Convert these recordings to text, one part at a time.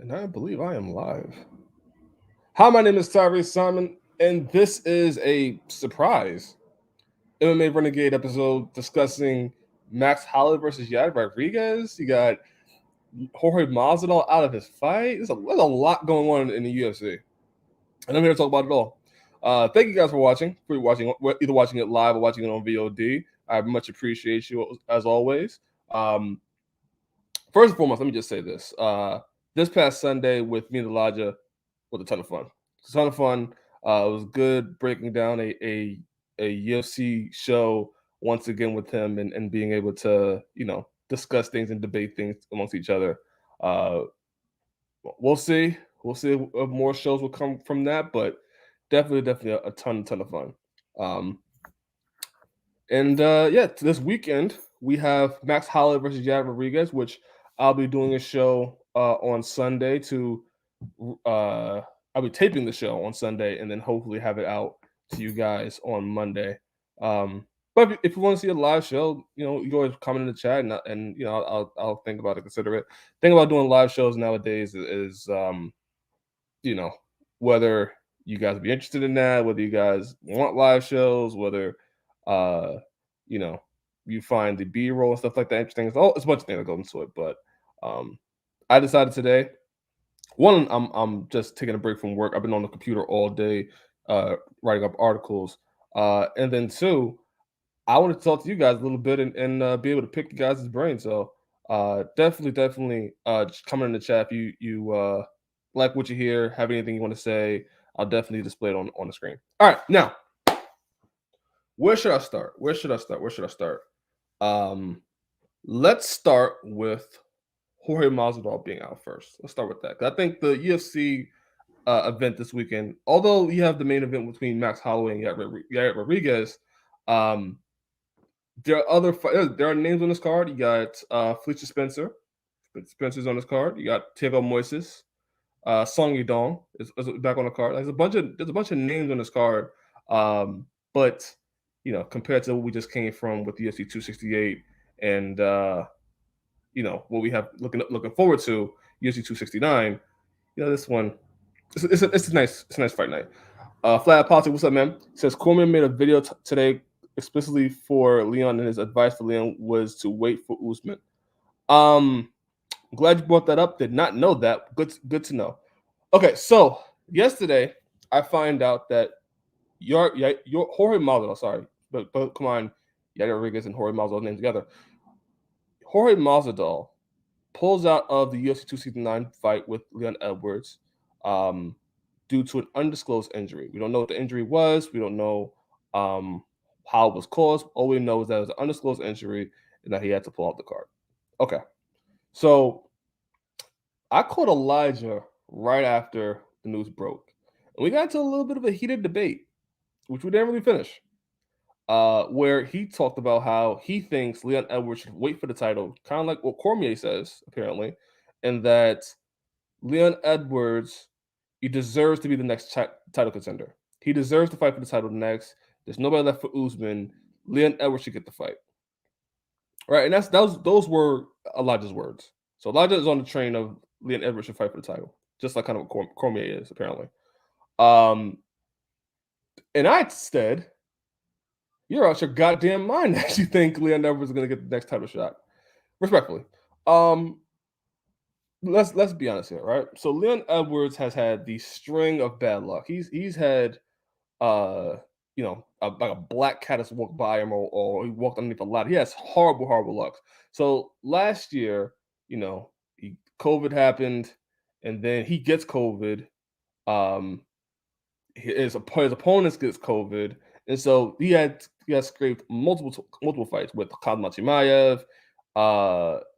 And I believe I am live. Hi, my name is Tyriece Simon, and this is a surprise MMA Renegade episode discussing Max Holloway versus Yair Rodriguez. You got Jorge Masvidal out of his fight. There's a lot going on in the UFC, and I'm here to talk about it all. Thank you guys for watching. For watching, either watching it live or watching it on VOD. I much appreciate you as always. First and foremost, let me just say this. This past Sunday with me and Elijah was a ton of fun. It's a ton of fun. It was good breaking down a UFC show once again with him and being able to, discuss things and debate things amongst each other. Uh, we'll see. We'll see if more shows will come from that, but definitely a ton of fun. Um, and this weekend we have Max Holloway versus Yair Rodriguez, which I'll be doing a show on Sunday to. Uh, I'll be taping the show on Sunday and then hopefully have it out to you guys on Monday. But if you want to see a live show, you can always comment in the chat and I'll think about it, consider it. Thing about doing live shows nowadays is you know whether you guys be interested in that, whether you guys want live shows, whether uh you know you find the B-roll and stuff like that interesting. It's a bunch of things that go into it, but um I decided today. One, I'm just taking a break from work. I've been on the computer all day, writing up articles, and then two, I wanted to talk to you guys a little bit and be able to pick you guys' brain. So definitely, just comment in the chat if you like what you hear, have anything you want to say. I'll definitely display it on the screen. All right, now where should I start? Where should I start? Um, let's start with Jorge Masvidal being out first. Let's start with that. 'Cause I think the UFC event this weekend, although you have the main event between Max Holloway and Yair Rodriguez, um, there are there are names on this card. You got Felicia Spencer's on this card. You got Tego Moises, Song Yudong is back on the card. There's a bunch of names on this card, but compared to what we just came from with UFC 268 and what we have looking forward to UFC 269, this one it's a nice fight night. Flat Politics, what's up, man? Says Cormier made a video today explicitly for Leon, and his advice for Leon was to wait for Usman. I'm glad you brought that up. Did not know that. Good to know. Okay, so yesterday I find out that your Jorge Masvidal, sorry, but come on, Yair Rodriguez and Jorge Masvidal named together. Jorge Masvidal pulls out of the UFC 269 fight with Leon Edwards um, due to an undisclosed injury. We don't know what the injury was. We don't know how it was caused. All we know is that it was an undisclosed injury and that he had to pull out the card. Okay. So I called Elijah right after the news broke. And we got into a little bit of a heated debate, which we didn't really finish, where he talked about how he thinks Leon Edwards should wait for the title, kind of like what Cormier says, apparently, and that Leon Edwards, he deserves to be the next title contender. He deserves to fight for the title next. There's nobody left for Usman. Leon Edwards should get the fight, right? And those were Elijah's words. So Elijah is on the train of Leon Edwards should fight for the title, just like kind of what Cormier is apparently. Um, and I said, you're out your goddamn mind that you think Leon Edwards is going to get the next title shot. Respectfully. Um, let's be honest here, right? So Leon Edwards has had the string of bad luck. He's had like a black cat has walked by him or he walked underneath a ladder. He has horrible luck. So last year, COVID happened and then he gets COVID. Um his opponents gets COVID, and so he had scraped multiple fights with Kazim Chimaev,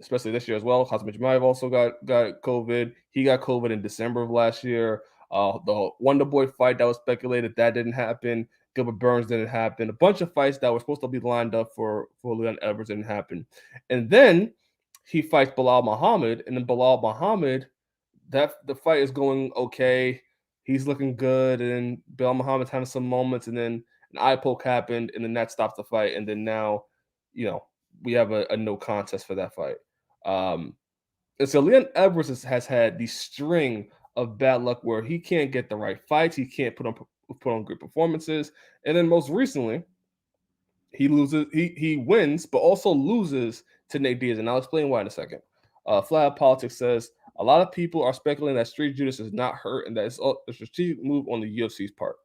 especially this year as well. Kazim Chimaev also got COVID. He got COVID in December of last year. The Wonder Boy fight that was speculated that didn't happen. Gilbert Burns didn't happen. A bunch of fights that were supposed to be lined up for Leon Edwards didn't happen, and then he fights Bilal Muhammad, and then Bilal Muhammad, that the fight is going okay. He's looking good, and Bilal Muhammad's having some moments, and then an eye poke happened, and then that stops the fight, and then now, we have a no contest for that fight. Um, And so Leon Edwards has had the string of bad luck where he can't get the right fights, he can't put on good performances, and then most recently he wins, but also loses to Nate Diaz, and I'll explain why in a second. Flat Politics says a lot of people are speculating that Street Judas is not hurt and that it's a strategic move on the UFC's part.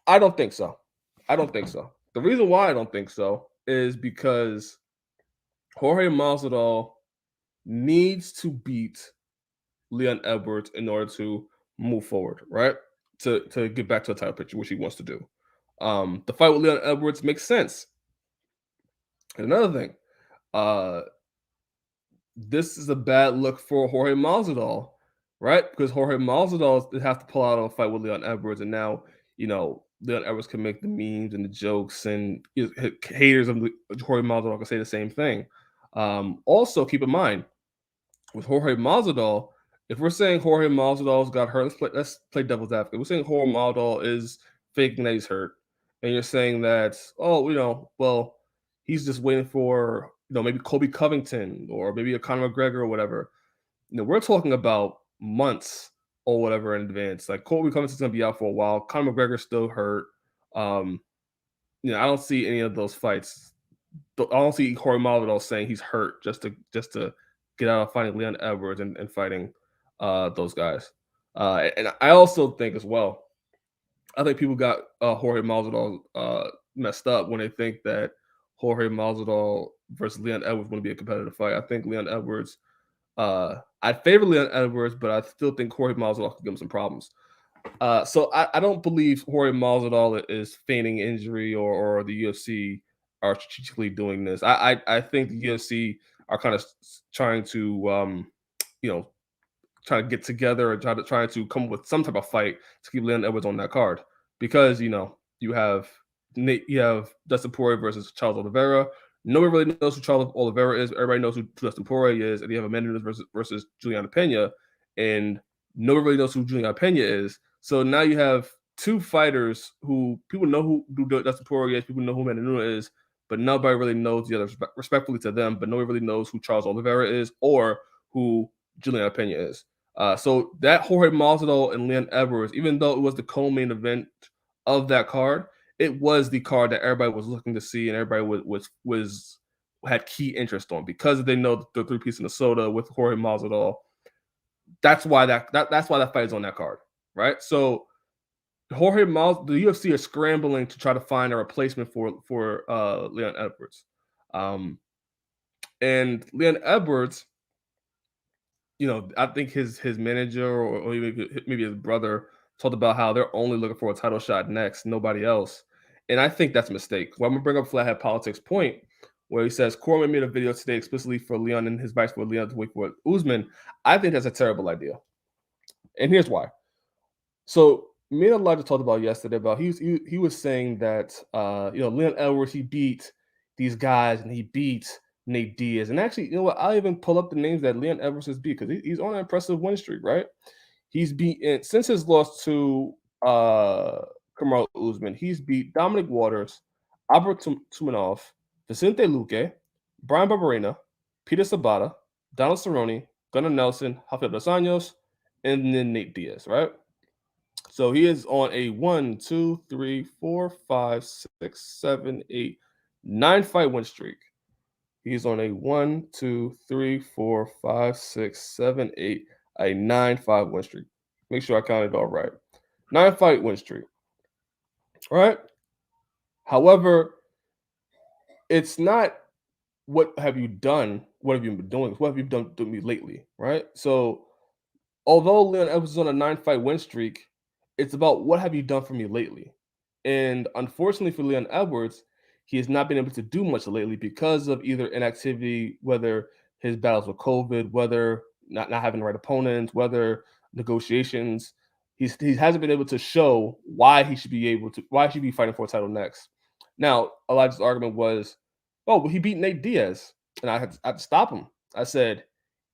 I don't think so. I don't think so. The reason why I don't think so is because Jorge Masvidal needs to beat Leon Edwards in order to move forward, right? To get back to a title picture, which he wants to do. The fight with Leon Edwards makes sense. And another thing, uh, this is a bad look for Jorge Masvidal, right? Because Jorge Masvidal has to pull out on a fight with Leon Edwards, and now Leon Edwards can make the memes and the jokes, and haters of Jorge Masvidal can say the same thing. Also, keep in mind with Jorge Masvidal, if we're saying Jorge Masvidal's got hurt, let's play devil's advocate. We're saying Jorge Masvidal is faking that he's hurt, and you're saying that well, he's just waiting for maybe Kobe Covington or maybe a Conor McGregor or whatever. We're talking about months or whatever in advance. Like Kobe Covington's gonna be out for a while. Conor McGregor's still hurt. Um, I don't see any of those fights. I don't see Corey Masvidal saying he's hurt just to get out of fighting Leon Edwards and fighting those guys. And I also think as well, I think people got Jorge Masvidal messed up when they think that Jorge Masvidal versus Leon Edwards going to be a competitive fight. I think Leon Edwards. I favor Leon Edwards, but I still think Jorge Masvidal could give him some problems. So I don't believe Jorge Masvidal is feigning injury or the UFC are strategically doing this. I think the UFC are kind of trying to you know trying to get together and trying to come up with some type of fight to keep Leon Edwards on that card because you have Dustin Poirier versus Charles Oliveira. Nobody really knows who Charles Oliveira is. Everybody knows who Dustin Poirier is, and you have Amanda Nunes versus Juliana Pena, and nobody really knows who Juliana Pena is. So now you have two fighters who people know who Dustin Poirier is, people know who Amanda Nunes is, but nobody really knows the others. Respectfully to them, but nobody really knows who Charles Oliveira is or who Juliana Pena is. So that Jorge Masvidal and Leon Edwards, even though it was the co-main event of that card, it was the card that everybody was looking to see and everybody was had key interest on because they know the three-piece Minnesota with Jorge Masvidal. That's why that's why that fight is on that card, right? So the UFC is scrambling to try to find a replacement for Leon Edwards, and Leon Edwards. I think his manager or maybe his brother talked about how they're only looking for a title shot next, nobody else. And I think that's a mistake. Well, I'm gonna bring up Flathead Politics point where he says Corman made a video today explicitly for Leon and his advice for Leon to wait for Usman. I think that's a terrible idea. And here's why. So me and Elijah talked about yesterday about he was saying that Leon Edwards he beat these guys and he beat Nate Diaz and actually what I'll even pull up the names that Leon Edwards has beat because he's on an impressive win streak, right? He's beaten since his loss to Kamaru Usman. He's beat Dominic Waters, Albert Tumanov, Vicente Luque, Brian Barberena, Peter Sabata, Donald Cerrone, Gunnar Nelson, Rafael dos Anjos, and then Nate Diaz, right? So he is on a 1, 2, 3, 4, 5, 6, 7, 8, 9 fight win streak. He's on a 1, 2, 3, 4, 5, 6, 7, 8, a 9-5 win streak. Make sure I counted all right. 9 fight win streak. All right. However, it's not what have you done? What have you been doing? What have you done to me lately? Right. So although Leon Edwards is on a 9-fight win streak, it's about what have you done for me lately? And unfortunately for Leon Edwards, he has not been able to do much lately because of either inactivity, whether his battles with COVID, whether not having the right opponents, whether negotiations. He hasn't been able to show why he should be fighting for a title next. Now, Elijah's argument was, oh, well, he beat Nate Diaz, and I had to stop him. I said,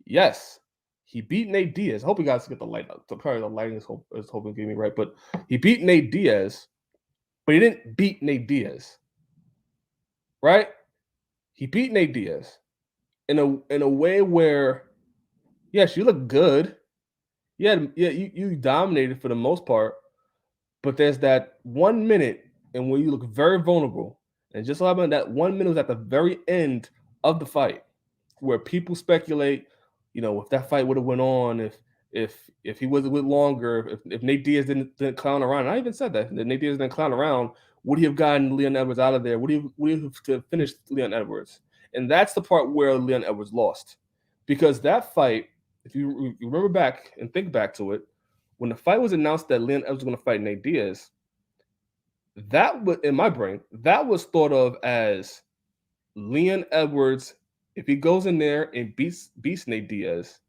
yes, he beat Nate Diaz. I hope you guys get the light up. Probably the lighting is hoping to get me right, but he beat Nate Diaz, but he didn't beat Nate Diaz, right? He beat Nate Diaz in a way where Yes, you look good. Yeah, you dominated for the most part, but there's that 1 minute and where you look very vulnerable. And just so happened that 1 minute was at the very end of the fight where people speculate, if that fight would have went on, if he was a bit longer, if Nate Diaz didn't clown around. And I even said that Nate Diaz didn't clown around. Would he have gotten Leon Edwards out of there? Would he have finished Leon Edwards? And that's the part where Leon Edwards lost, because that fight, if you remember back and think back to it, when the fight was announced that Leon Edwards was going to fight Nate Diaz, that was in my brain. That was thought of as Leon Edwards, if he goes in there and beats Nate Diaz,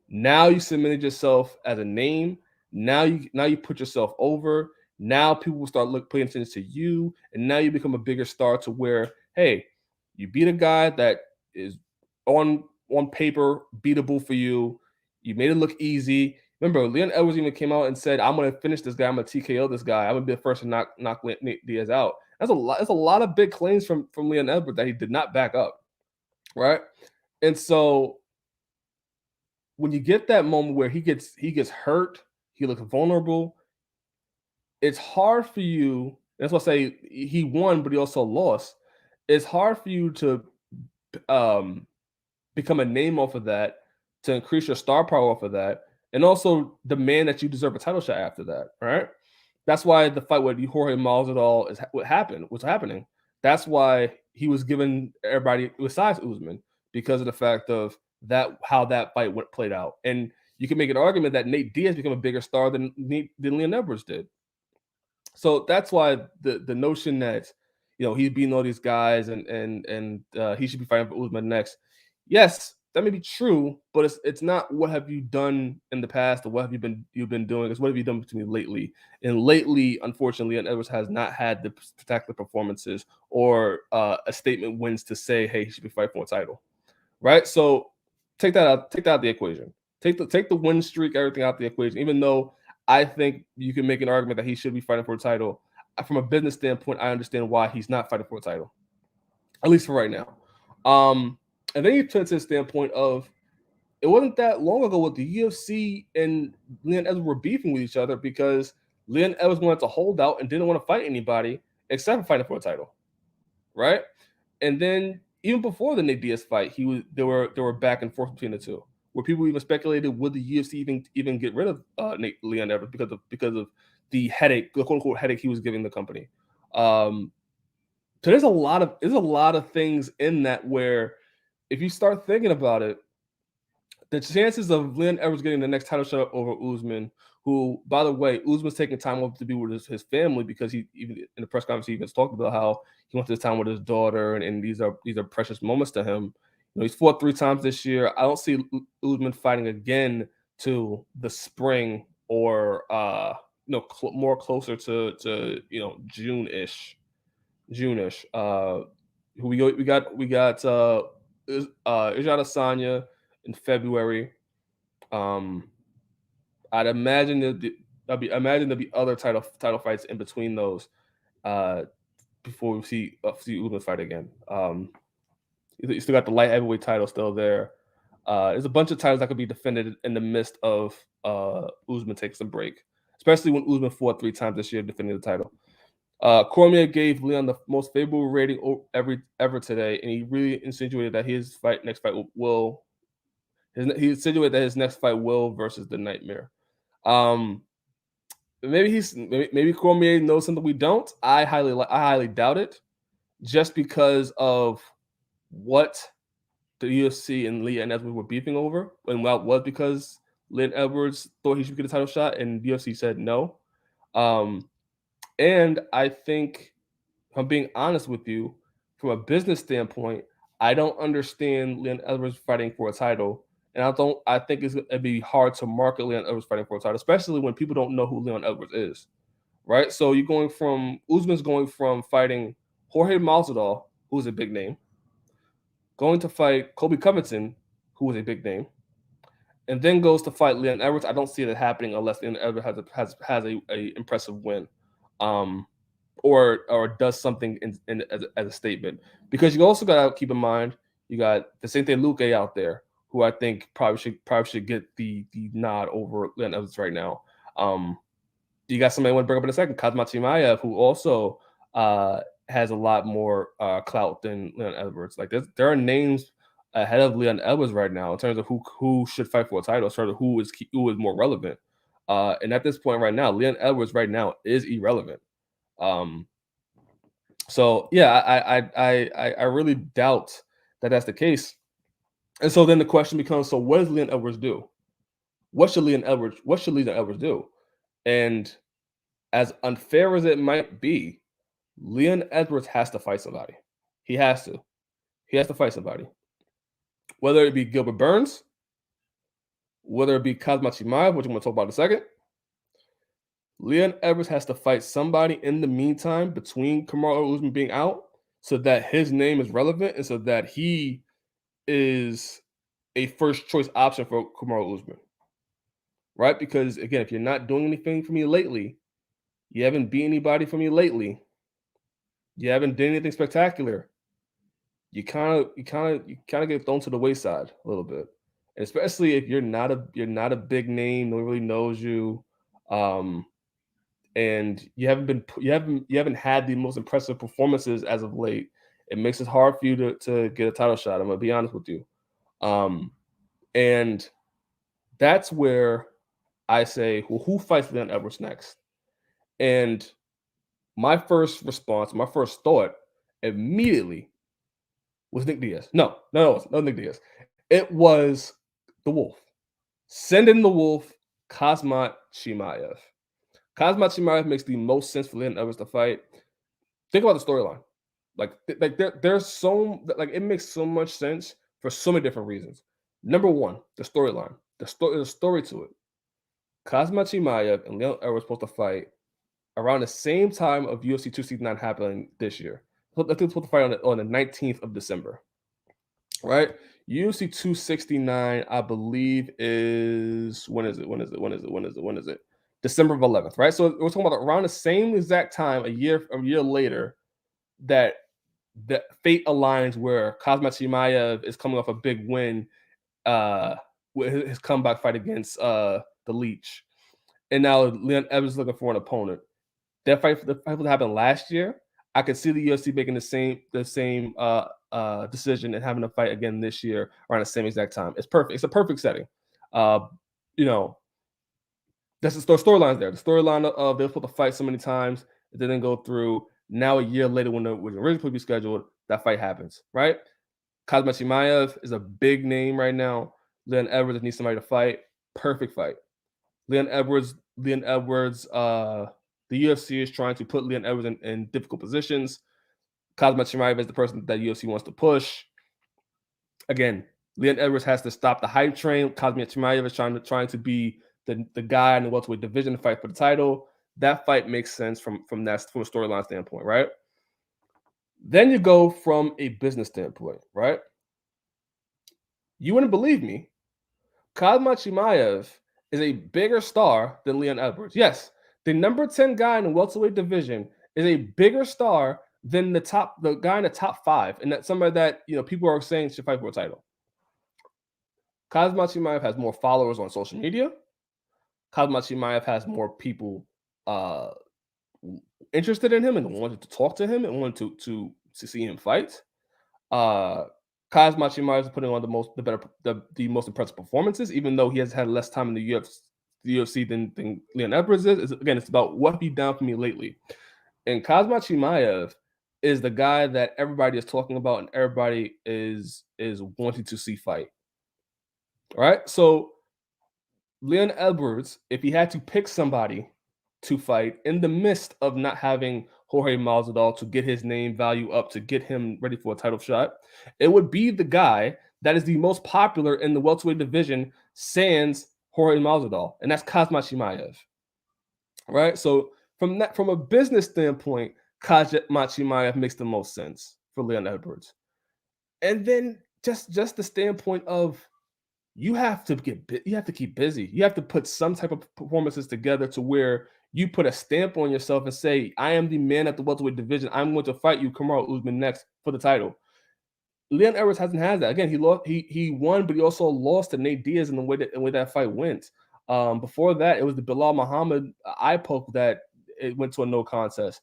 now you cemented yourself as a name. Now you put yourself over. Now people will start paying attention to you, and now you become a bigger star to where, hey, you beat a guy that is on paper beatable for you. You made it look easy. Remember, Leon Edwards even came out and said, "I'm going to finish this guy. I'm going to TKO this guy. I'm going to be the first to knock Nate Diaz out." That's a lot. That's a lot of big claims from Leon Edwards that he did not back up, right? And so when you get that moment where he gets hurt, he looks vulnerable, it's hard for you. That's why I say he won, but he also lost. It's hard for you to um, become a name off of that, to increase your star power off of that, and also demand that you deserve a title shot after that. Right? That's why the fight with Jorge Masvidal is what happened. What's happening? That's why he was given everybody besides Usman, because of the fact of that how that fight played out. And you can make an argument that Nate Diaz became a bigger star than Leon Edwards did. So that's why the notion that he's beating all these guys and he should be fighting for Usman next. Yes, that may be true, but it's not what have you done in the past or what have you've been doing. It's what have you done to me lately. And lately, unfortunately, Leon Edwards has not had the spectacular performances or a statement wins to say, hey, he should be fighting for a title, right? So take that out the equation. Take the win streak, everything out the equation. Even though I think you can make an argument that he should be fighting for a title, from a business standpoint, I understand why he's not fighting for a title, at least for right now. And then you turn to the standpoint of it wasn't that long ago with the UFC and Leon Edwards were beefing with each other because Leon Edwards wanted to hold out and didn't want to fight anybody except for fighting for a title, right? And then even before the Nate Diaz fight, there were back and forth between the two, where people even speculated would the UFC even get rid of Leon Edwards because of the headache, the quote unquote headache he was giving the company. So there's a lot of things in that where if you start thinking about it, the chances of Leon Edwards getting the next title shot over Usman, who, by the way, Usman's taking time off to be with his family because he even in the press conference he even talked about how he wants this time with his daughter, and these are precious moments to him. He's fought 3 times this year. I don't see Usman fighting again to the spring or more closer to June-ish. Who we got Ijad Asanya in February. Um, I'd imagine there'll be other title fights in between those uh, before we see Usman fight again. You still got the light heavyweight title still there. There's a bunch of titles that could be defended in the midst of Usman takes a break, especially when Usman fought 3 times this year defending the title. Cormier gave Leon the most favorable rating ever today, and he really insinuated that his next fight will he insinuated that his next fight will versus the Nightmare. Um, maybe Cormier knows something we don't. I highly doubt it, just because of what the UFC and Leon Edwards were beefing over, and well, it was because Leon Edwards thought he should get a title shot, and the UFC said no. Um, and I think, if I'm being honest with you, from a business standpoint, I don't understand Leon Edwards fighting for a title, and I think it'd be hard to market Leon Edwards fighting for a title, especially when people don't know who Leon Edwards is, right? So you're going from Usman's going from fighting Jorge Masvidal, who's a big name, going to fight Colby Covington, who is a big name, and then goes to fight Leon Edwards. I don't see that happening unless Leon Edwards has a impressive win. Or does something as a statement. Because you also got to keep in mind, you got Vicente Luque out there, who I think probably should get the nod over Leon Edwards right now. You got somebody I want to bring up in a second, Kazmat Chimaev, who also has a lot more clout than Leon Edwards. Like there are names ahead of Leon Edwards right now in terms of who should fight for a title, sort of who is more relevant. And at this point right now, Leon Edwards right now is irrelevant. So yeah, I really doubt that that's the case. And so then the question becomes: so what does Leon Edwards do? What should Leon Edwards do? And as unfair as it might be, Leon Edwards has to fight somebody. He has to. He has to fight somebody. Whether it be Gilbert Burns, whether it be Kazmat Chimaev, which I'm going to talk about in a second, Leon Edwards has to fight somebody in the meantime between Kamaru Usman being out so that his name is relevant and so that he is a first choice option for Kamaru Usman. Right? Because again, if you're not doing anything for me lately, you haven't beat anybody for me lately, you haven't done anything spectacular, you kind of get thrown to the wayside a little bit. And especially if you're not a big name, no one really knows you. And you haven't had the most impressive performances as of late. It makes it hard for you to get a title shot. I'm gonna be honest with you. And that's where I say, well, who fights Leon Edwards next? And my first response, my first thought immediately was Nick Diaz. No, Nick Diaz. It was the Wolf. Send in the Wolf, Kazmat Chimaev. Kazmat Chimaev makes the most sense for Leon Edwards to fight. Think about the storyline. There's so it makes so much sense for so many different reasons. Number one, the storyline. There's a story to it. Kazmat Chimaev and Leon Edwards supposed to fight around the same time of UFC 269 happening this year. I think it's supposed to fight on the 19th of December. Right? UFC 269, I believe, is when is it? December of 11th, right? So we're talking about around the same exact time, a year later, that the fate aligns where Kazmat Chimaev is coming off a big win with his comeback fight against the Leech. And now Leon Edwards is looking for an opponent. The fight that happened last year, I could see the UFC making the same decision and having a fight again this year around the same exact time. It's perfect. It's a perfect setting. That's the storyline there. The storyline of they're supposed to fight so many times, it didn't go through. Now a year later, when it was originally scheduled, that fight happens, right? Kazmat Chimaev is a big name right now. Leon Edwards needs somebody to fight. Perfect fight. Leon Edwards, the UFC is trying to put Leon Edwards in difficult positions. Kazmat Chimaev is the person that UFC wants to push. Again, Leon Edwards has to stop the hype train. Kazmat Chimaev is trying to be the guy in the welterweight division to fight for the title. That fight makes sense from a storyline standpoint, right? Then you go from a business standpoint, right? You wouldn't believe me. Kazmat Chimaev is a bigger star than Leon Edwards. Yes, the number 10 guy in the welterweight division is a bigger star than the guy in the top 5, and that's somebody that people are saying should fight for a title. Kazmat Chimaev has more followers on social media. Kazmat Chimaev has more people interested in him and wanted to talk to him and wanted to see him fight. Kazmat Chimaev is putting on the most impressive performances, even though he has had less time in the UFC than Leon Edwards is. Again, it's about what he done for me lately. And Kazmat Chimaev is the guy that everybody is talking about and everybody is wanting to see fight. All right, so Leon Edwards, if he had to pick somebody to fight in the midst of not having Jorge Masvidal to get his name value up, to get him ready for a title shot, it would be the guy that is the most popular in the welterweight division, sans Jorge Masvidal, and that's Kazmat Chimaev. Right? So from a business standpoint, Kazmat Chimaev makes the most sense for Leon Edwards. And then just the standpoint of you have to keep busy. You have to put some type of performances together to where you put a stamp on yourself and say, I am the man at the welterweight division. I'm going to fight you, Kamaru Usman, next for the title. Leon Edwards hasn't had that. Again, he won, but he also lost to Nate Diaz in the way that fight went. Before that, it was the Bilal Muhammad eye poke that it went to a no contest.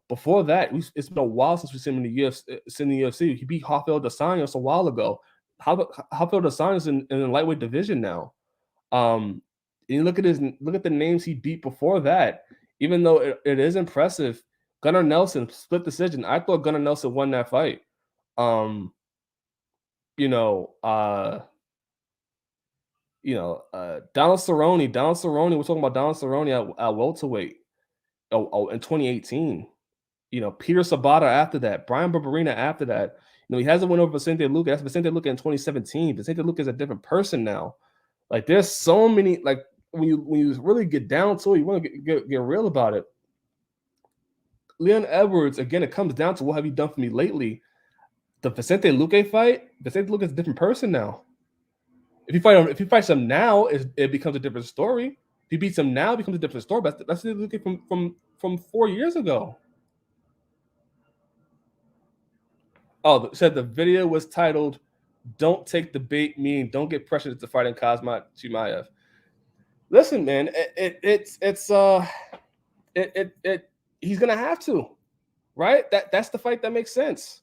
Before that, it's been a while since we've seen him in the UFC. He beat Rafael dos Anjos a while ago. Rafael dos Anjos in the lightweight division now. And you look at the names he beat before that. Even though it is impressive, Gunnar Nelson split decision. I thought Gunnar Nelson won that fight. Um, you know, uh, Donald Cerrone. Donald Cerrone. We're talking about Donald Cerrone at welterweight. In 2018. Peter Sabata after that. Brian Barberina after that. He hasn't won over Vicente Luque. That's Vicente Luque in 2017. Vicente Luque is a different person now. Like there's so many. Like when you really get down to it, you want to get real about it. Leon Edwards, again, it comes down to what have you done for me lately. The Vicente Luque fight, Vicente Luque is a different person now. If you fight him now, it becomes a different story. If he beats him now, it becomes a different story. But that's the Luque from 4 years ago. Oh, said the video was titled "Don't Take the Bait," meaning don't get pressured into fighting Khamzat Chimaev. Listen, man, he's gonna have to, right? That's the fight that makes sense.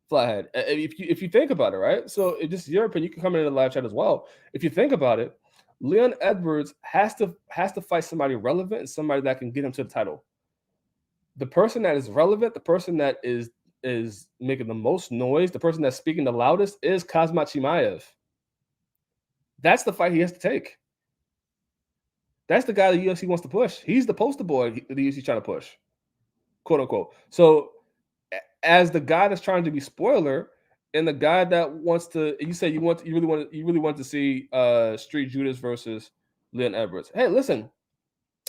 Flathead. If you think about it, right? So just your opinion, you can come into the live chat as well. If you think about it, Leon Edwards has to fight somebody relevant and somebody that can get him to the title. The person that is relevant, the person that is making the most noise, the person that's speaking the loudest is Khamzat Chimaev. That's the fight he has to take. That's the guy the UFC wants to push. He's the poster boy the UFC trying to push, quote unquote. So as the guy that's trying to be spoiler and the guy that wants to, you say you really want to see Street Judas versus Leon Edwards. Hey, listen,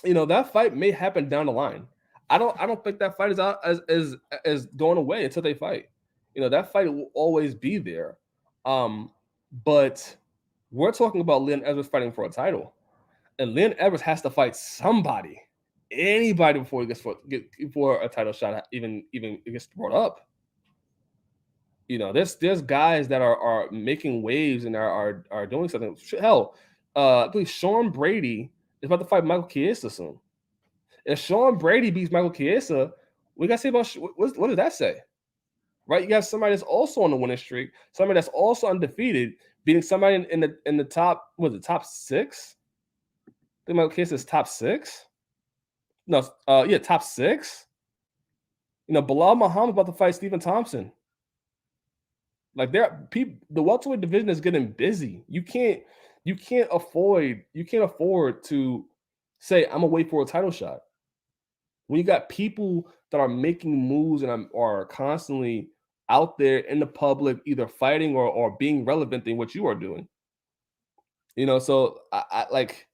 that fight may happen down the line. I don't think that fight is out as going away until they fight. That fight will always be there. But we're talking about Leon Edwards fighting for a title, and Leon Edwards has to fight somebody, anybody before he gets for a title shot even gets brought up. There's guys that are making waves and are doing something. Hell, I believe Sean Brady is about to fight Michael Chiesa soon. If Sean Brady beats Michael Chiesa, we got to say about what does that say? Right? You got somebody that's also on the winning streak, somebody that's also undefeated, beating somebody in the top, was it top 6? I think Michael Chiesa is top 6. No, top 6. Bilal Muhammad about to fight Stephen Thompson. Like the welterweight division is getting busy. You can't afford to say I'm gonna wait for a title shot. When you got people that are making moves and are constantly out there in the public, either fighting or being relevant in what you are doing. So I like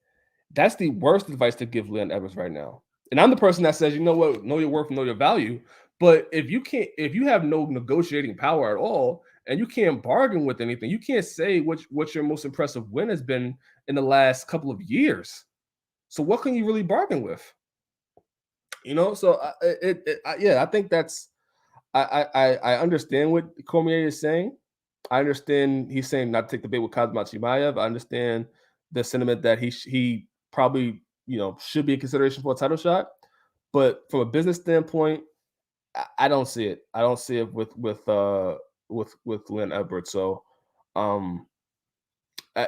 that's the worst advice to give Leon Edwards right now. And I'm the person that says, you know what, know your worth, know your value. But if you have no negotiating power at all, and you can't bargain with anything, you can't say what your most impressive win has been in the last couple of years. So what can you really bargain with? So I think that's I understand what Cormier is saying. I understand he's saying not to take the bait with Khamzat Chimaev. I understand the sentiment that he probably should be a consideration for a title shot. But from a business standpoint, I don't see it. I don't see it with Leon Edwards. So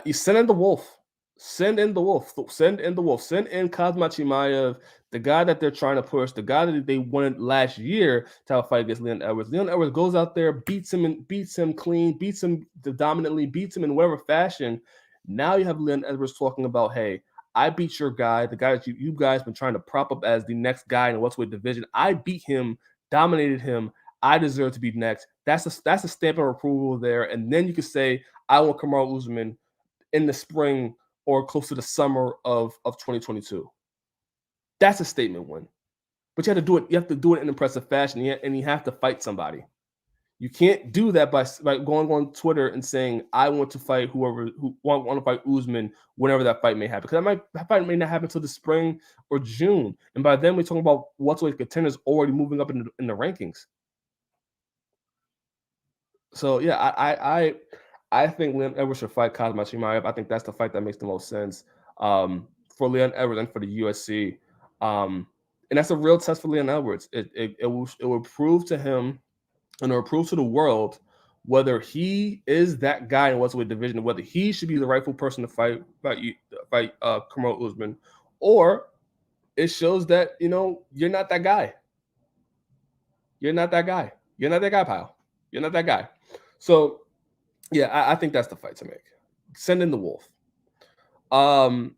you send in the wolf. Send in the wolf. Send in the wolf. Send in Khamzat Chimaev, the guy that they're trying to push, the guy that they wanted last year to have a fight against Leon Edwards. Leon Edwards goes out there, beats him clean, beats him dominantly, beats him in whatever fashion. Now you have Leon Edwards talking about, hey, I beat your guy, the guy that you guys been trying to prop up as the next guy in the welterweight division. I beat him, dominated him. I deserve to be next. That's a stamp of approval there. And then you can say, I want Kamaru Usman in the spring or close to the summer of 2022. That's a statement win. But you have to do it. You have to do it in impressive fashion, and you have to fight somebody. You can't do that by going on Twitter and saying, "I want to fight who want to fight Usman whenever that fight may happen." Because that fight may not happen until the spring or June, and by then we're talking about welterweight contenders already moving up in the rankings. So yeah, I think Leon Edwards should fight Kazma Chimaev. I think that's the fight that makes the most sense for Leon Edwards and for the USC. And that's a real test for Leon Edwards. It will prove to him and it will prove to the world whether he is that guy in welterweight division, whether he should be the rightful person to fight Kamaru Usman, or it shows that you're not that guy. You're not that guy. You're not that guy, pal. You're not that guy. So yeah, I think that's the fight to make. Send in the wolf. Um,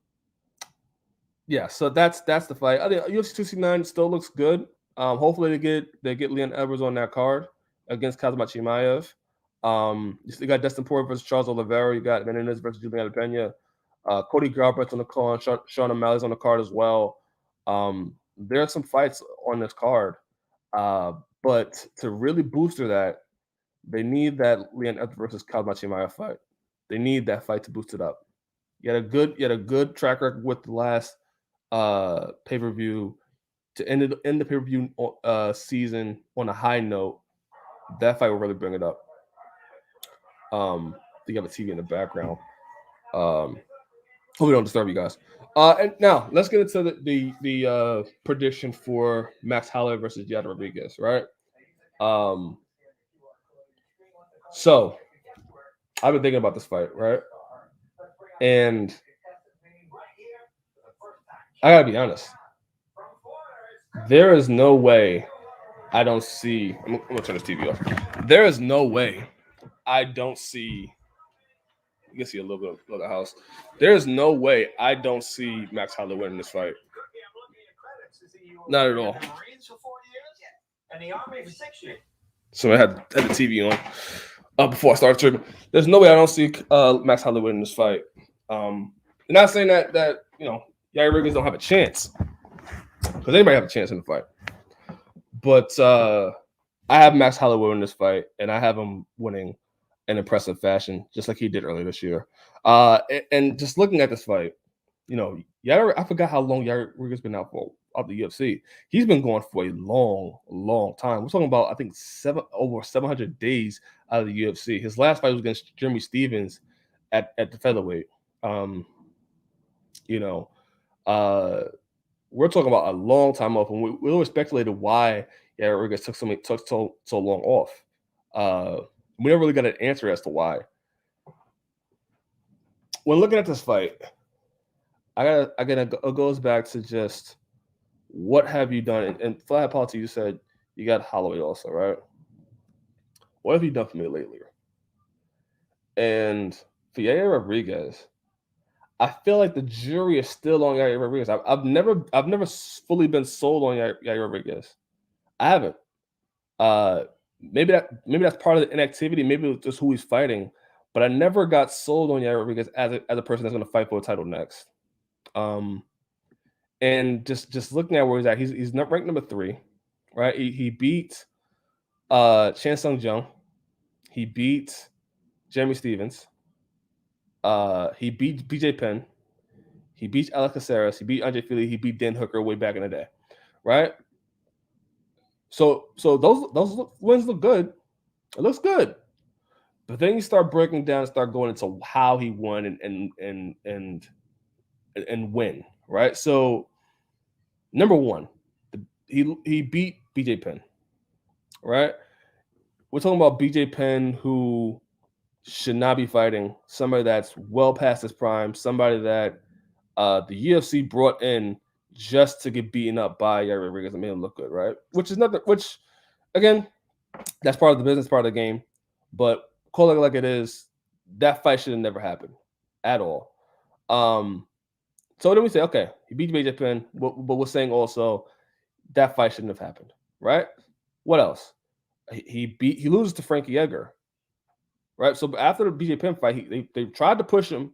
yeah, so that's the fight. I think UFC 269 still looks good. Hopefully they get Leon Edwards on that card against Kazmat Chimaev. You got Dustin Poirier versus Charles Oliveira. You got Menendez versus Juliana Pena. Cody Garbert's on the card. Sean O'Malley's on the card as well. There are some fights on this card, uh, but to really booster that, they need that Leon Edwards versus Kazmat Chimaev fight. They need that fight to boost it up. You had a good track record with the last pay-per-view to end the pay-per-view season on a high note. That fight will really bring it up. You have a TV in the background. Hope we don't disturb you guys. And now let's get into the prediction for Max Holloway versus Yair Rodriguez, right? Um, so I've been thinking about this fight, right? And I gotta be honest. There is no way I don't see. I'm gonna turn this TV off. There is no way I don't see. You can see a little bit of the house. There is no way I don't see Max Holloway winning this fight. Not at all. So I had the TV on before I started tripping. There's no way I don't see Max Holloway winning this fight. Not saying that Yair Rodriguez don't have a chance, because anybody have a chance in the fight. But I have Max Holloway in this fight, and I have him winning in impressive fashion, just like he did earlier this year. And just looking at this fight, I forgot how long Yair Rodriguez been out of the UFC. He's been going for a long, long time. We're talking about, I think, over 700 days out of the UFC. His last fight was against Jeremy Stevens at the featherweight. We're talking about a long time off, and we always speculated why Yair Rodriguez took so long off. We never really got an answer as to why. When looking at this fight, it goes back to just what have you done? And Flat Policy, you said you got Holloway also, right? What have you done for me lately? And for Yair Rodriguez, I feel like the jury is still on Yair Rodriguez. I've never fully been sold on Yair Rodriguez. I haven't. Maybe that's part of the inactivity. Maybe it's just who he's fighting. But I never got sold on Yair Rodriguez as a person that's going to fight for a title next. And just looking at where he's at, he's not ranked number 3, right? He beat Chan Sung Jung. He beat Jeremy Stevens. He beat BJ Penn. He beat Alex Caceres. He beat Andre Fili. He beat Dan Hooker way back in the day, right? So those wins look good. It looks good. But then you start breaking down and start going into how he won and win, right? So number one, he beat BJ Penn, right? We're talking about BJ Penn, who should not be fighting, somebody that's well past his prime, somebody that the UFC brought in just to get beaten up by Yair Rodriguez and made him look good, right? Which again, that's part of the business, part of the game. But call it like it is, that fight should have never happened at all. So then we say, okay, he beat BJ Penn, but we're saying also that fight shouldn't have happened, right? What else? He loses to Frankie Edgar, right? So after the BJ Penn fight, they tried to push him,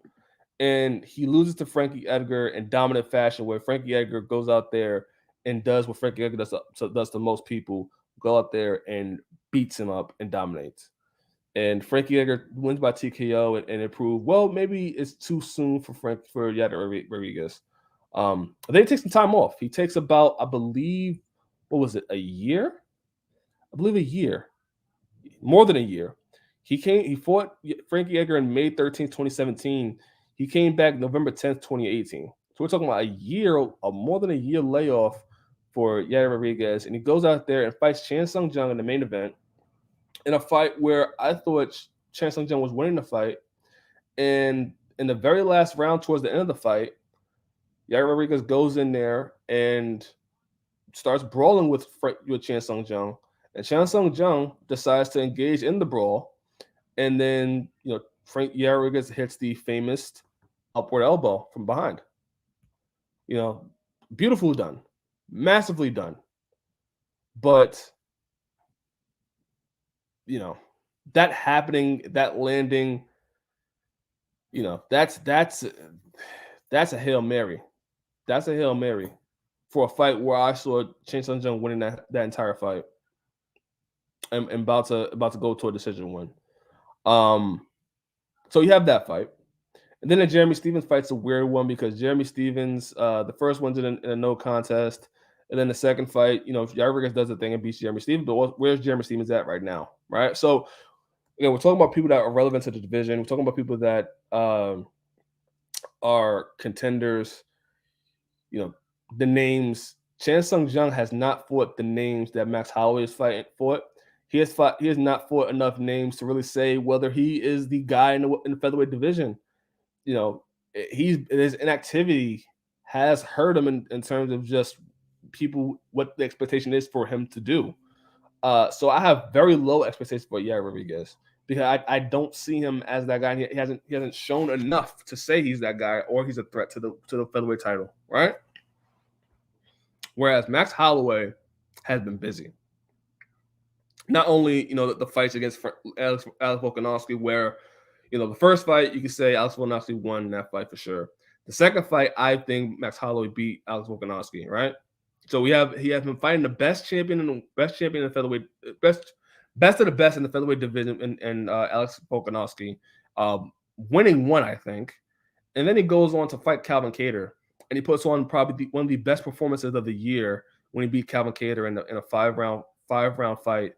and he loses to Frankie Edgar in dominant fashion, where Frankie Edgar goes out there and does what Frankie Edgar does to most people, go out there and beats him up and dominates. And Frankie Edgar wins by TKO and it proved, well, maybe it's too soon for Yair Rodriguez. Then he takes some time off. He takes about, I believe, what was it, a year? I believe a year. More than a year. He fought Frankie Edgar on May 13th, 2017. He came back November 10th, 2018. So we're talking about a more than a year layoff for Yair Rodriguez, and he goes out there and fights Chan Sung Jung in the main event in a fight where I thought Chan Sung Jung was winning the fight, and in the very last round, towards the end of the fight, Yair Rodriguez goes in there and starts brawling with Chan Sung Jung, and Chan Sung Jung decides to engage in the brawl, and then Frank Yair Rodriguez hits the famous upward elbow from behind. Beautifully done, massively done, but that happening, that landing, that's a Hail Mary. That's a Hail Mary for a fight where I saw Chan Sung Jung winning that entire fight and about to go to a decision win. So you have that fight. And then the Jeremy Stephens fight's a weird one because Jeremy Stephens, the first one's in a no contest. And then the second fight, if Yair Rodriguez does the thing and beats Jeremy Stephens, but where's Jeremy Stephens at right now, right? So, we're talking about people that are relevant to the division. We're talking about people that are contenders. The names. Chan Sung Jung has not fought the names that Max Holloway is fought. He has not fought enough names to really say whether he is the guy in the featherweight division. His inactivity has hurt him in terms of just people, what the expectation is for him to do. So I have very low expectations for Yair Rodriguez because I don't see him as that guy. He hasn't shown enough to say he's that guy or he's a threat to the featherweight title, right? Whereas Max Holloway has been busy. Not only the fights against Alex Volkanovski, where the first fight you could say Alex Volkanovski won that fight for sure. The second fight, I think Max Holloway beat Alex Volkanovski, right? So he has been fighting the best champion in the featherweight, best of the best in the featherweight division, and Alex Volkanovski, winning one, I think, and then he goes on to fight Calvin Kattar, and he puts on probably one of the best performances of the year when he beat Calvin Kattar in a five round fight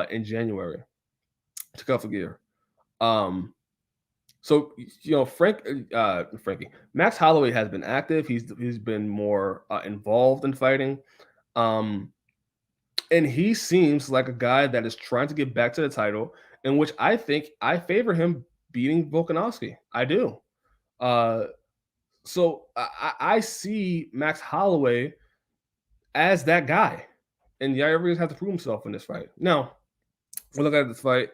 in January to cut for gear. So Frankie Max Holloway has been active. He's been more involved in fighting, and he seems like a guy that is trying to get back to the title, in which I think I favor him beating Volkanovski. I do. So I see Max Holloway as that guy, and Yair Rodriguez has to prove himself in this fight. Now, we look at this fight.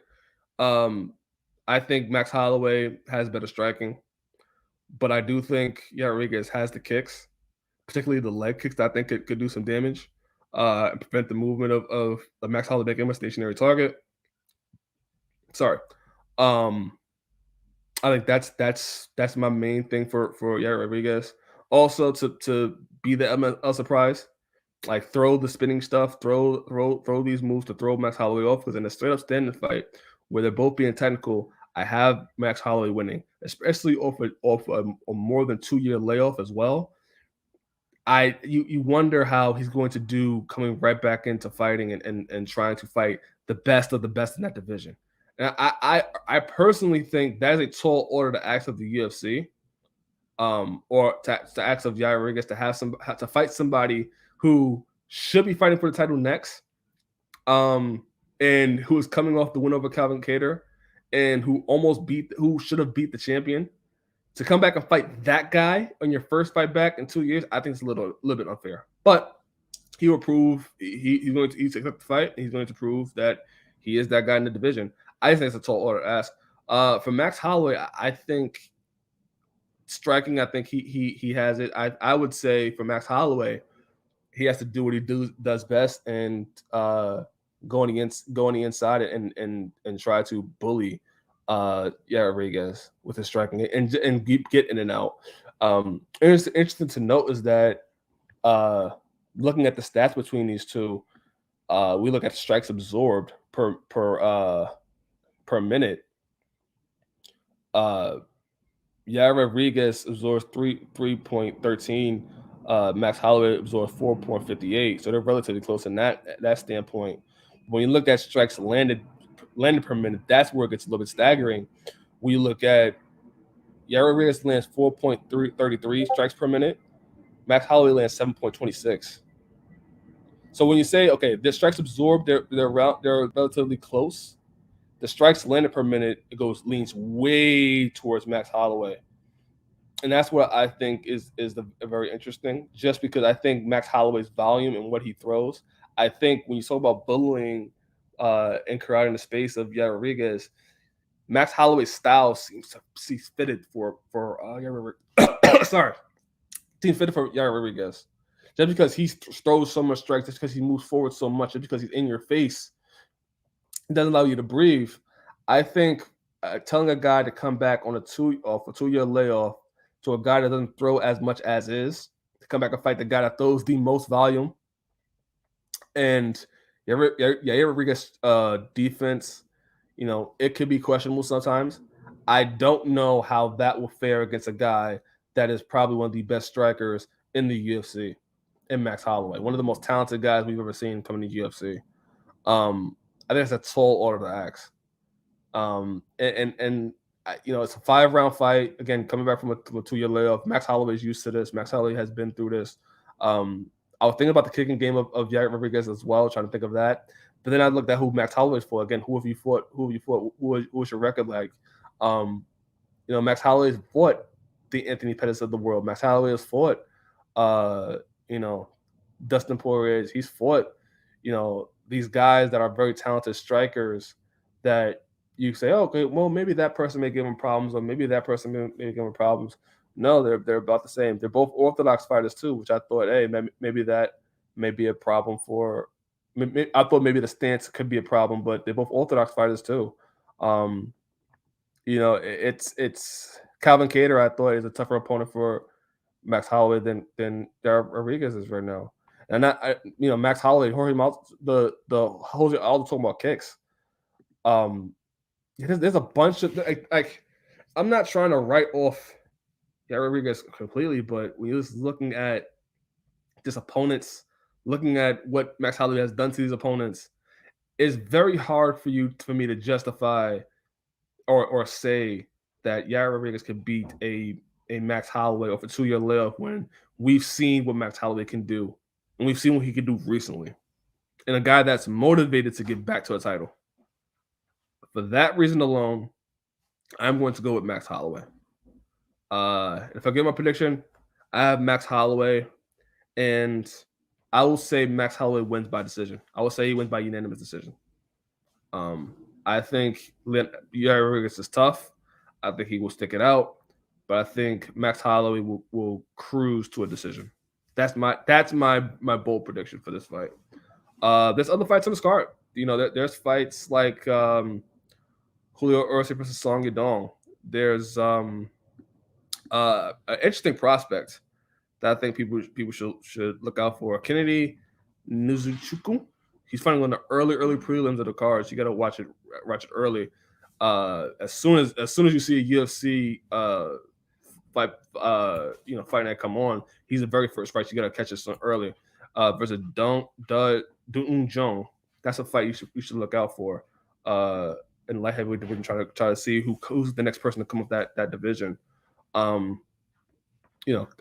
I think Max Holloway has better striking, but I do think Yair Rodriguez has the kicks, particularly the leg kicks that I think could do some damage and prevent the movement of Max Holloway making him a stationary target. Sorry. I think that's my main thing for Yair Rodriguez. Also to be the element of surprise, like throw the spinning stuff, throw these moves to throw Max Holloway off, because in a straight up standing fight where they're both being technical, I have Max Holloway winning, especially off a more than 2-year layoff as well. You wonder how he's going to do coming right back into fighting and trying to fight the best of the best in that division. And I personally think that is a tall order to ask of the UFC, or to ask of Yair Rodriguez to fight somebody who should be fighting for the title next, and who is coming off the win over Calvin Kattar, and who should have beat the champion. To come back and fight that guy on your first fight back in 2 years, I think it's a little bit unfair. But he will prove he's going to accept the fight. He's going to prove that he is that guy in the division. I think it's a tall order to ask. For Max Holloway, I think striking, I think he has it. I would say for Max Holloway, he has to do what he does best, and go on the inside and try to bully Yair Rodriguez with his striking and get in and out. It's interesting to note is that looking at the stats between these two, we look at strikes absorbed per minute. Yair Rodriguez absorbs 3.13. Max Holloway absorbs 4.58. So they're relatively close in that standpoint. When you look at strikes landed landed per minute, that's where it gets a little bit staggering. When you look at Yair Rodriguez lands 4.33 strikes per minute, Max Holloway lands 7.26. So when you say, okay, the strikes absorbed, they're relatively close. The strikes landed per minute, it leans way towards Max Holloway, and that's what I think is very interesting. Just because I think Max Holloway's volume and what he throws, I think when you talk about bullying and crowding the space of Yair Rodriguez, Max Holloway's style seems fitted for Yair sorry, seems fitted for Yair Rodriguez. Just because he throws so much strikes, just because he moves forward so much, just because he's in your face, it doesn't allow you to breathe. I think telling a guy to come back on a 2-year layoff to a guy that doesn't throw as much as is to come back and fight the guy that throws the most volume, and Yair Rodriguez defense, it could be questionable sometimes. I don't know how that will fare against a guy that is probably one of the best strikers in the UFC, in Max Holloway, one of the most talented guys we've ever seen coming to UFC. I think it's a tall order to ask. And it's a 5-round fight. Again, coming back from a 2-year layoff. Max Holloway's used to this. Max Holloway has been through this. I was thinking about the kicking game of Yair Rodriguez as well, trying to think of that. But then I looked at who Max Holloway's for. Again, who have you fought? Who was your record like? Max Holloway's fought the Anthony Pettis of the world. Max Holloway has fought, Dustin Poirier. He's fought, these guys that are very talented strikers that you say, oh, okay, well, maybe that person may give him problems, or maybe that person may give him problems. No, they're about the same. They're both orthodox fighters too, which I thought, hey, maybe that may be a problem for. I thought maybe the stance could be a problem, but they're both orthodox fighters too. It's Calvin Kattar. I thought is a tougher opponent for Max Holloway than Yair Rodriguez is right now. And Max Holloway, Jorge the Jose Aldo talking about kicks. There's a bunch of like I'm not trying to write off Yair Rodriguez completely, but when you're just looking at this opponents, looking at what Max Holloway has done to these opponents, it's very hard for me to justify or say that Yair Rodriguez could beat a Max Holloway off a 2-year layoff when we've seen what Max Holloway can do, and we've seen what he can do recently, and a guy that's motivated to get back to a title. For that reason alone, I'm going to go with Max Holloway. If I give my prediction, I have Max Holloway, and I will say Max Holloway wins by decision. I will say he wins by unanimous decision. I think Yair Rodriguez is tough. I think he will stick it out, but I think Max Holloway will cruise to a decision. That's my bold prediction for this fight. There's other fights on this card. There's fights like Julio Ursi versus Song Yadong. There's an interesting prospect that I think people should look out for. Kennedy Nzechukwu. He's fighting on the early prelims of the cards. You got to watch it early. As soon as you see a UFC fight night come on, he's the very first fight. You got to catch it early. Versus Dun Jung. That's a fight you should look out for. In the light heavyweight division, try to see who's the next person to come up that division. I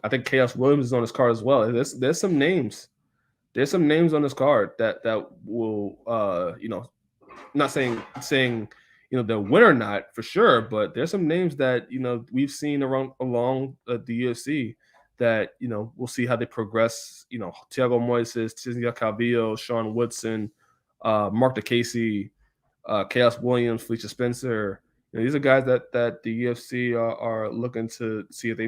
think Chaos Williams is on this card as well. There's some names. There's some names on this card that will not saying they'll win or not for sure, but there's some names that we've seen along the UFC that we'll see how they progress. Thiago Moises, Cizia Calvillo, Sean Woodson, Mark DeCasey, Chaos Williams, Felicia Spencer. These are guys that the UFC are looking to see if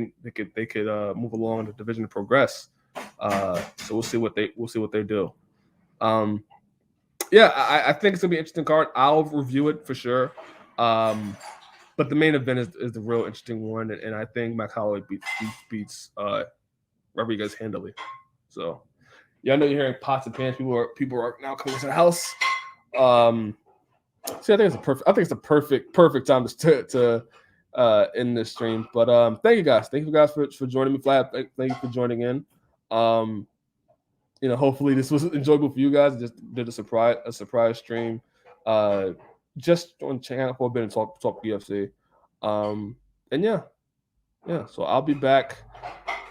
they could move along the division and progress. So we'll see what they do. I think it's gonna be an interesting card. I'll review it for sure. But the main event is the real interesting one, and I think Max Holloway beats Rodriguez handily. So I know you're hearing pots and pans. People are now coming to the house. I think it's a perfect time to end this stream. But thank you guys for joining me. Flab, thank you for joining in. Hopefully this was enjoyable for you guys. Just did a surprise stream. just on channel for a bit and talk UFC. And yeah. So I'll be back.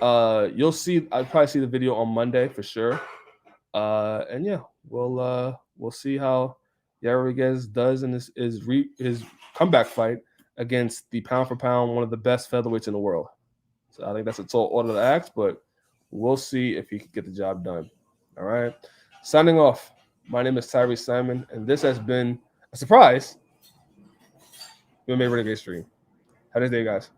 You'll see. I'll probably see the video on Monday for sure. And yeah, we'll see how Rodriguez does in his comeback fight against the pound for pound one of the best featherweights in the world. So I think that's a tall order to ask, but we'll see if he can get the job done. All right. Signing off. My name is Tyriece Simon, and this has been a surprise MMA Renegade stream. Have a nice day, guys.